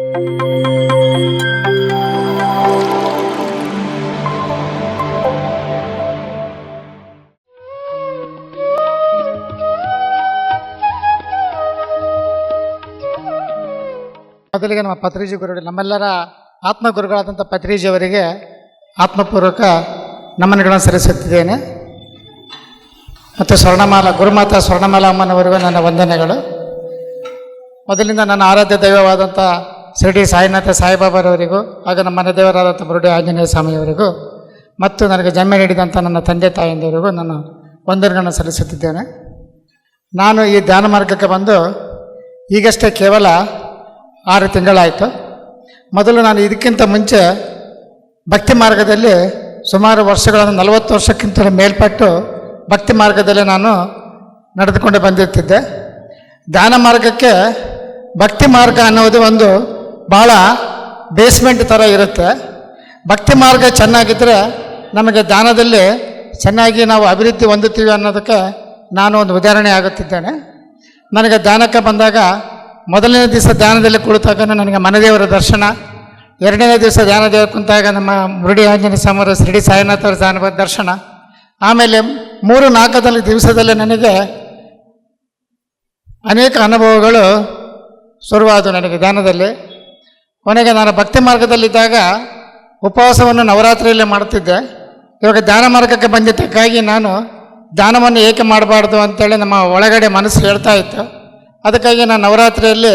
ಮೊದಲಿಗೆ ನಮ್ಮ ಪತ್ರಿಜಿ ಗುರುಗಳು, ನಮ್ಮೆಲ್ಲರ ಆತ್ಮಗುರುಗಳಾದಂಥ ಪತ್ರಿಜಿಯವರಿಗೆ ಆತ್ಮಪೂರ್ವಕ ನಮನಗಳನ್ನು ಸಲ್ಲಿಸುತ್ತಿದ್ದೇನೆ. ಮತ್ತು ಗುರುಮಾತಾ ಸ್ವರ್ಣಮಾಲಾ ಅಮ್ಮನವರಿಗೂ ನನ್ನ ವಂದನೆಗಳು. ಮೊದಲಿಂದ ನನ್ನ ಆರಾಧ್ಯ ದೈವವಾದಂಥ ಶಿರಡಿ ಸಾಯಿನಾಥ ಸಾಯಿಬಾಬಾರವರಿಗೂ ಹಾಗೂ ನಮ್ಮ ಮನೆ ದೇವರಾದಂಥ ಮುರುಡಿ ಆಂಜನೇಯ ಸ್ವಾಮಿಯವರಿಗೂ ಮತ್ತು ನನಗೆ ಜನ್ಮ ನೀಡಿದಂಥ ನನ್ನ ತಂದೆ ತಾಯಿಯಂದಿರಿಗೂ ನಾನು ವಂದನೆಗಳನ್ನು ಸಲ್ಲಿಸುತ್ತಿದ್ದೇನೆ. ನಾನು ಈ ಧ್ಯಾನ ಮಾರ್ಗಕ್ಕೆ ಬಂದು ಈಗಷ್ಟೇ ಕೇವಲ 6 ತಿಂಗಳಾಯಿತು. ಮೊದಲು ನಾನು ಇದಕ್ಕಿಂತ ಮುಂಚೆ ಭಕ್ತಿ ಮಾರ್ಗದಲ್ಲಿ ಸುಮಾರು ವರ್ಷಗಳನ್ನು 40 ವರ್ಷಕ್ಕಿಂತ ಮೇಲ್ಪಟ್ಟು ಭಕ್ತಿ ಮಾರ್ಗದಲ್ಲಿ ನಾನು ನಡೆದುಕೊಂಡು ಬಂದಿರ್ತಿದ್ದೆ. ಧ್ಯಾನ ಮಾರ್ಗಕ್ಕೆ ಭಕ್ತಿ ಮಾರ್ಗ ಅನ್ನೋದು ಒಂದು ಭಾಳ ಬೇಸ್ಮೆಂಟ್ ಥರ ಇರುತ್ತೆ. ಭಕ್ತಿ ಮಾರ್ಗ ಚೆನ್ನಾಗಿದ್ದರೆ ನಮಗೆ ಧ್ಯಾನದಲ್ಲಿ ಚೆನ್ನಾಗಿ ನಾವು ಅಭಿವೃದ್ಧಿ ಹೊಂದುತ್ತೀವಿ ಅನ್ನೋದಕ್ಕೆ ನಾನು ಒಂದು ಉದಾಹರಣೆ ಆಗುತ್ತಿದ್ದೇನೆ. ನನಗೆ ಧ್ಯಾನಕ್ಕೆ ಬಂದಾಗ ಮೊದಲನೇ ದಿವಸ ಧ್ಯಾನದಲ್ಲಿ ಕುಳಿತಾಗ ನನಗೆ ಮನೆದೇವರ ದರ್ಶನ, 2ನೇ ದಿವಸ ಧ್ಯಾನದೇವ ಕುಂತಾಗ ನಮ್ಮ ಮುರುಡಿ ಆಂಜನೇಯ ಸ್ವಾಮಿಯವರ ಶಿರಡಿ ಸಾಯಿನಾಥರ ಧ್ಯಾನ ದರ್ಶನ, ಆಮೇಲೆ 3-4 ದಿವಸದಲ್ಲಿ ನನಗೆ ಅನೇಕ ಅನುಭವಗಳು ಶುರುವಾದವು ನನಗೆ ಧ್ಯಾನದಲ್ಲಿ. ಕೊನೆಗೆ ನಾನು ಭಕ್ತಿ ಮಾರ್ಗದಲ್ಲಿದ್ದಾಗ ಉಪವಾಸವನ್ನು ನವರಾತ್ರಿಯಲ್ಲೇ ಮಾಡುತ್ತಿದ್ದೆ. ಇವಾಗ ಧ್ಯಾನ ಮಾರ್ಗಕ್ಕೆ ಬಂದಿದ್ದಕ್ಕಾಗಿ ನಾನು ಧ್ಯಾನವನ್ನು ಏಕೆ ಮಾಡಬಾರ್ದು ಅಂತೇಳಿ ನಮ್ಮ ಒಳಗಡೆ ಮನಸ್ಸು ಹೇಳ್ತಾ ಇತ್ತು. ಅದಕ್ಕಾಗಿ ನಾನು ನವರಾತ್ರಿಯಲ್ಲಿ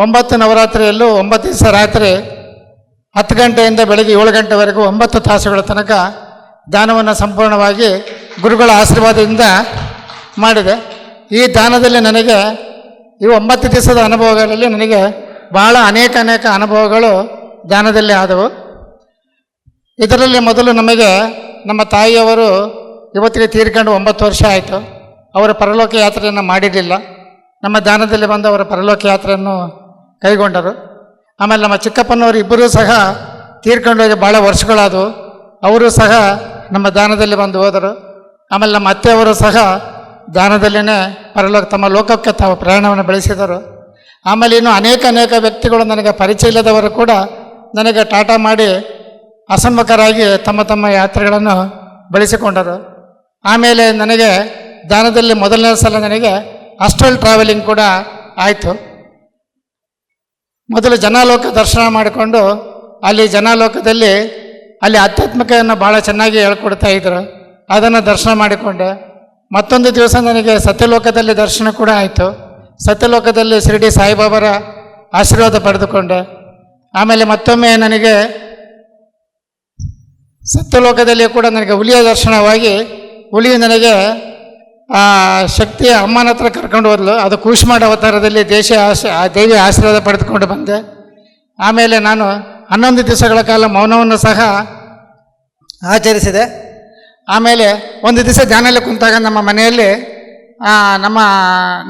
9 ನವರಾತ್ರಿಯಲ್ಲೂ 9 ದಿವಸ ರಾತ್ರಿ 10 ಗಂಟೆಯಿಂದ ಬೆಳಗ್ಗೆ 7 ಗಂಟೆವರೆಗೂ 9 ತಾಸುಗಳ ತನಕ ಧ್ಯಾನವನ್ನು ಸಂಪೂರ್ಣವಾಗಿ ಗುರುಗಳ ಆಶೀರ್ವಾದದಿಂದ ಮಾಡಿದೆ. ಈ ಧ್ಯಾನದಲ್ಲಿ ನನಗೆ ಈ 9 ದಿವಸದ ಅನುಭವಗಳಲ್ಲಿ ನನಗೆ ಭಾಳ ಅನೇಕ ಅನುಭವಗಳು ಧ್ಯಾನದಲ್ಲಿ ಆದವು. ಇದರಲ್ಲಿ ಮೊದಲು ನಮಗೆ ನಮ್ಮ ತಾಯಿಯವರು ಇವತ್ತಿಗೆ ತೀರ್ಕೊಂಡು 9 ವರ್ಷ ಆಯಿತು. ಅವರ ಪರಲೋಕ ಯಾತ್ರೆಯನ್ನು ಮಾಡಿರಲಿಲ್ಲ. ನಮ್ಮ ಧ್ಯಾನದಲ್ಲಿ ಬಂದು ಅವರ ಪರಲೋಕ ಯಾತ್ರೆಯನ್ನು ಕೈಗೊಂಡರು. ಆಮೇಲೆ ನಮ್ಮ ಚಿಕ್ಕಪ್ಪನವರು ಇಬ್ಬರೂ ಸಹ ತೀರ್ಕೊಂಡೋಗಿ ಭಾಳ ವರ್ಷಗಳಾದವು. ಅವರು ಸಹ ನಮ್ಮ ಧ್ಯಾನದಲ್ಲಿ ಬಂದು ಹೋದರು. ಆಮೇಲೆ ನಮ್ಮ ಅತ್ತೆಯವರು ಸಹ ಧ್ಯಾನದಲ್ಲೇ ತಮ್ಮ ಲೋಕಕ್ಕೆ ತಾವು ಪ್ರಯಾಣವನ್ನು ಬೆಳೆಸಿದರು. ಆಮೇಲೆ ಇನ್ನು ಅನೇಕ ವ್ಯಕ್ತಿಗಳು ನನಗೆ ಪರಿಚಯ ಇಲ್ಲದವರು ಕೂಡ ನನಗೆ ಟಾಟಾ ಮಾಡಿ ಅಸಮ್ಮಖರಾಗಿ ತಮ್ಮ ಯಾತ್ರೆಗಳನ್ನು ಬೆಳೆಸಿಕೊಂಡರು. ಆಮೇಲೆ ನನಗೆ ಧ್ಯಾನದಲ್ಲಿ ಮೊದಲನೇ ಸಲ ನನಗೆ ಅಸ್ಟ್ರಲ್ ಟ್ರಾವೆಲಿಂಗ್ ಕೂಡ ಆಯಿತು. ಮೊದಲು ಜನಾಲೋಕ ದರ್ಶನ ಮಾಡಿಕೊಂಡು ಅಲ್ಲಿ ಜನಾಲೋಕದಲ್ಲಿ ಅಲ್ಲಿ ಆಧ್ಯಾತ್ಮಿಕೆಯನ್ನು ಭಾಳ ಚೆನ್ನಾಗಿ ಹೇಳ್ಕೊಡ್ತಾ ಇದ್ದರು. ಅದನ್ನು ದರ್ಶನ ಮಾಡಿಕೊಂಡೆ. ಮತ್ತೊಂದು ದಿವಸ ನನಗೆ ಸತ್ಯಲೋಕದಲ್ಲಿ ದರ್ಶನ ಕೂಡ ಆಯಿತು. ಸತ್ಯಲೋಕದಲ್ಲಿ ಶಿರಡಿ ಸಾಯಿಬಾಬಾರ ಆಶೀರ್ವಾದ ಪಡೆದುಕೊಂಡೆ. ಆಮೇಲೆ ಮತ್ತೊಮ್ಮೆ ನನಗೆ ಸತ್ಯಲೋಕದಲ್ಲಿ ಕೂಡ ನನಗೆ ಹುಲಿಯ ದರ್ಶನವಾಗಿ ಹುಲಿಯು ನನಗೆ ಶಕ್ತಿಯ ಅಮ್ಮನ ಹತ್ರ ಕರ್ಕೊಂಡು ಹೋದ್ಲು. ಅದು ಕೂಷ್ಮಾಂಡ ಅವತಾರದಲ್ಲಿ ದೇವಿಯ ಆಶೀರ್ವಾದ ಪಡೆದುಕೊಂಡು ಬಂದೆ. ಆಮೇಲೆ ನಾನು 11 ದಿವಸಗಳ ಕಾಲ ಮೌನವನ್ನು ಸಹ ಆಚರಿಸಿದೆ. ಆಮೇಲೆ ಒಂದು ದಿವಸ ಧ್ಯಾನದಲ್ಲಿ ಕುಂತಾಗ ನಮ್ಮ ಮನೆಯಲ್ಲಿ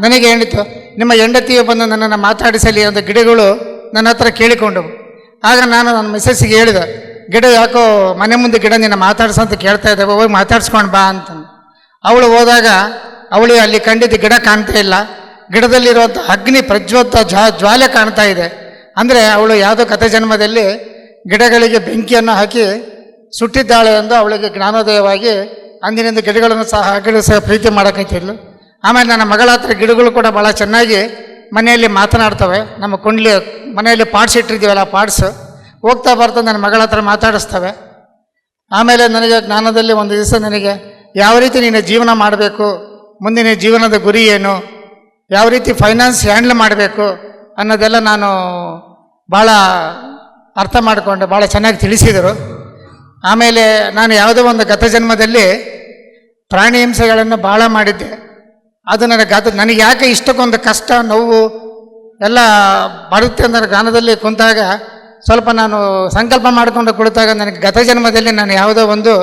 ನನಗೆ ಹೇಳಿತು, ನಿಮ್ಮ ಹೆಂಡತಿಯು ಬಂದು ನನ್ನನ್ನು ಮಾತಾಡಿಸಲಿ ಅಂತ ಗಿಡಗಳು ನನ್ನ ಹತ್ರ ಕೇಳಿಕೊಂಡವು. ಆಗ ನಾನು ನನ್ನ ಮಿಸ್ಸಸ್ಸಿಗೆ ಹೇಳಿದೆ, ಗಿಡ ಯಾಕೋ ಮನೆ ಮುಂದೆ ಗಿಡ ನಿನ್ನ ಮಾತಾಡ್ಸಂತ ಕೇಳ್ತಾ ಇದ್ದಾವೆ, ಹೋಗಿ ಮಾತಾಡ್ಸ್ಕೊಂಡು ಬಾ ಅಂತ. ಅವಳು ಹೋದಾಗ ಅವಳಿಗೆ ಅಲ್ಲಿ ಕಂಡಿದ್ದು ಗಿಡ ಕಾಣ್ತಾ ಇಲ್ಲ, ಗಿಡದಲ್ಲಿರುವಂಥ ಅಗ್ನಿ ಪ್ರಜ್ವತ್ತ ಜ್ವಾಲೆ ಕಾಣ್ತಾ ಇದೆ. ಅಂದರೆ ಅವಳು ಯಾವುದೋ ಕಥೆ ಜನ್ಮದಲ್ಲಿ ಗಿಡಗಳಿಗೆ ಬೆಂಕಿಯನ್ನು ಹಾಕಿ ಸುಟ್ಟಿದ್ದಾಳೆ ಎಂದು ಅವಳಿಗೆ ಜ್ಞಾನೋದಯವಾಗಿ ಅಂದಿನಿಂದ ಗಿಡಗಳನ್ನು ಸಹ ಗಿಡ ಸಹ ಪ್ರೀತಿ ಮಾಡೋಕ್ಕೈತಿದ್ಲು. ಆಮೇಲೆ ನನ್ನ ಮಗಳ ಹತ್ರ ಗಿಡಗಳು ಕೂಡ ಭಾಳ ಚೆನ್ನಾಗಿ ಮನೆಯಲ್ಲಿ ಮಾತನಾಡ್ತವೆ. ನಮ್ಮ ಮನೆಯಲ್ಲಿ ಪಾಡ್ಸ್ ಇಟ್ಟಿರ್ತೀವಲ್ಲ, ಪಾಡ್ಸ್ ಹೋಗ್ತಾ ಬರ್ತಾ ನನ್ನ ಮಗಳ ಹತ್ರ ಮಾತಾಡಿಸ್ತವೆ. ಆಮೇಲೆ ನನಗೆ ಜ್ಞಾನದಲ್ಲಿ ಒಂದು ದಿವಸ ನನಗೆ ಯಾವ ರೀತಿ ನೀನು ಜೀವನ ಮಾಡಬೇಕು, ಮುಂದಿನ ಜೀವನದ ಗುರಿ ಏನು, ಯಾವ ರೀತಿ ಫೈನಾನ್ಸ್ ಹ್ಯಾಂಡ್ಲ್ ಮಾಡಬೇಕು ಅನ್ನೋದೆಲ್ಲ ನಾನು ಭಾಳ ಅರ್ಥ ಮಾಡಿಕೊಂಡೆ. ಭಾಳ ಚೆನ್ನಾಗಿ ತಿಳಿಸಿದರು. ಆಮೇಲೆ ನಾನು ಯಾವುದೋ ಒಂದು ಗತಜನ್ಮದಲ್ಲಿ ಪ್ರಾಣಿ ಹಿಂಸೆಗಳನ್ನು ಭಾಳ ಮಾಡಿದ್ದೆ. ಅದು ನನಗೆ ಯಾಕೆ ಇಷ್ಟಕ್ಕೊಂದು ಕಷ್ಟ ನೋವು ಎಲ್ಲ ಬರುತ್ತೆ ಅಂದರೆ ಗಾನದಲ್ಲಿ ಕುಂತಾಗ ಸ್ವಲ್ಪ ನಾನು ಸಂಕಲ್ಪ ಮಾಡಿಕೊಂಡು ಕುಳಿತಾಗ ನನಗೆ ಗತಜನ್ಮದಲ್ಲಿ ನಾನು ಯಾವುದೋ ಒಂದು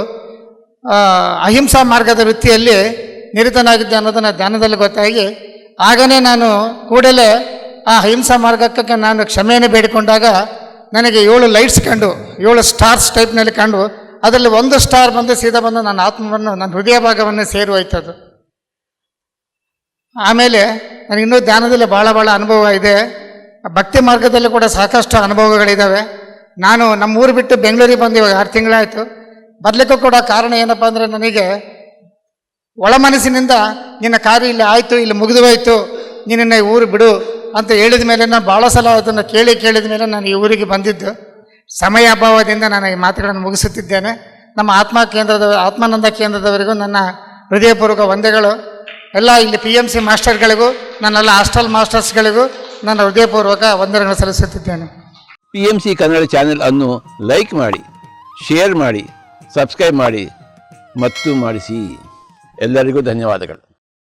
ಅಹಿಂಸಾ ಮಾರ್ಗದ ವೃತ್ತಿಯಲ್ಲಿ ನಿರತನಾಗಿದ್ದೆ ಅನ್ನೋದನ್ನು ಧ್ಯಾನದಲ್ಲಿ ಗೊತ್ತಾಗಿ ಆಗನೇ ನಾನು ಕೂಡಲೇ ಆ ಅಹಿಂಸಾ ಮಾರ್ಗಕ್ಕೆ ನಾನು ಕ್ಷಮೆಯನ್ನು ಬೇಡಿಕೊಂಡಾಗ ನನಗೆ 7 ಲೈಟ್ಸ್ ಕಂಡು 7 ಸ್ಟಾರ್ಸ್ ಟೈಪ್ನಲ್ಲಿ ಕಂಡು ಅದರಲ್ಲಿ ಒಂದು ಸ್ಟಾರ್ ಬಂದು ಸೀದಾ ಬಂದು ನನ್ನ ಆತ್ಮವನ್ನು ನನ್ನ ಹೃದಯ ಭಾಗವನ್ನು ಸೇರುವೋಯ್ತದು. ಆಮೇಲೆ ನನಗಿನ್ನೂ ಧ್ಯಾನದಲ್ಲಿ ಭಾಳ ಅನುಭವ ಇದೆ. ಭಕ್ತಿ ಮಾರ್ಗದಲ್ಲಿ ಕೂಡ ಸಾಕಷ್ಟು ಅನುಭವಗಳಿದ್ದಾವೆ. ನಾನು ನಮ್ಮ ಊರು ಬಿಟ್ಟು ಬೆಂಗಳೂರಿಗೆ ಬಂದು ಇವಾಗ 6 ತಿಂಗಳಾಯಿತು. ಬದಲಿಕ್ಕೂ ಕೂಡ ಕಾರಣ ಏನಪ್ಪ ಅಂದರೆ, ನನಗೆ ಒಳ ಮನಸ್ಸಿನಿಂದ ನಿನ್ನ ಕಾರ್ಯ ಇಲ್ಲಿ ಆಯಿತು, ಇಲ್ಲಿ ಮುಗಿದು ಹೋಯಿತು, ನಿನ್ನ ಈ ಊರು ಬಿಡು ಅಂತ ಹೇಳಿದ ಮೇಲೆ ನಾನು ಭಾಳ ಸಲ ಅದನ್ನು ಕೇಳಿದ ಮೇಲೆ ನಾನು ಈ ಊರಿಗೆ ಬಂದಿದ್ದು. ಸಮಯ ಅಭಾವದಿಂದ ನಾನು ಈ ಮಾತುಗಳನ್ನು ಮುಗಿಸುತ್ತಿದ್ದೇನೆ. ನಮ್ಮ ಆತ್ಮಾನಂದ ಕೇಂದ್ರದವರಿಗೂ ನನ್ನ ಹೃದಯಪೂರ್ವಕ ವಂದನೆಗಳು. ಎಲ್ಲ ಇಲ್ಲಿ PMC ಮಾಸ್ಟರ್ಗಳಿಗೂ, ನನ್ನೆಲ್ಲ ಹಾಸ್ಟೆಲ್ ಮಾಸ್ಟರ್ಸ್ಗಳಿಗೂ ನನ್ನ ಹೃದಯಪೂರ್ವಕ ವಂದನೆಗಳು ಸಲ್ಲಿಸುತ್ತಿದ್ದೇನೆ. PMC ಕನ್ನಡ ಚಾನೆಲ್ ಅನ್ನು ಲೈಕ್ ಮಾಡಿ, ಶೇರ್ ಮಾಡಿ, ಸಬ್ಸ್ಕ್ರೈಬ್ ಮಾಡಿ ಮತ್ತು ಮಾಡಿಸಿ. ಎಲ್ಲರಿಗೂ ಧನ್ಯವಾದಗಳು.